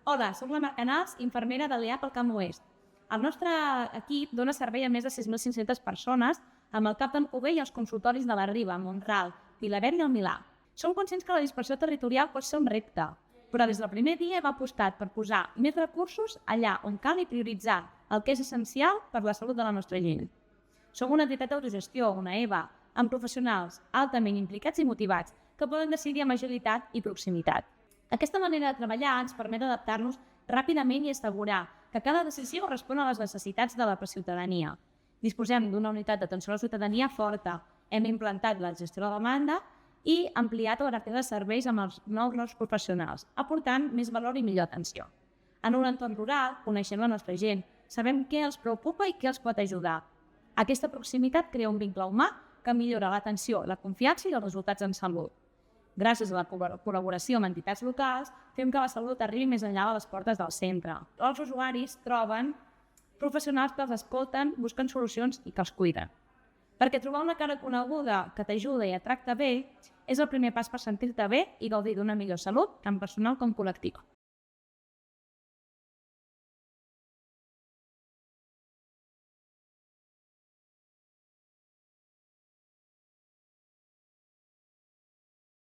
Hola, soc la Mar Canals, infermera de l'EAP al Camp Oest. El nostre equip dona servei a més de 6.500 persones amb el CAP d'Alcover i els consultoris de la Riba, Mont-ral, Vilaverd i el Milà. Som conscients que la dispersió territorial pot ser un repte, però des del primer dia hem apostat per posar més recursos allà on cal i prioritzar el que és essencial per la salut de la nostra gent. Som una entitat d'autogestió, una EVA, amb professionals altament implicats i motivats que poden decidir amb agilitat i proximitat. Aquesta manera de treballar ens permet adaptar-nos ràpidament i assegurar que cada decisió respon a les necessitats de la ciutadania. Disposem d'una unitat d'atenció a la ciutadania forta, hem implantat la gestió de la demanda i ampliat la cartera de serveis amb els nous professionals, aportant més valor i millor atenció. En un entorn rural, coneixem la nostra gent, sabem què els preocupa i què els pot ajudar. Aquesta proximitat crea un vincle humà que millora l'atenció, la confiança i els resultats en salut. Gràcies a la col·laboració amb entitats locals, fem que la salut arribi més enllà de les portes del centre. Els usuaris troben professionals que els escolten, busquen solucions i que els cuiden. Perquè trobar una cara coneguda que t'ajuda i et tracta bé és el primer pas per sentir-te bé i gaudir d'una millor salut, tant personal com col·lectiva.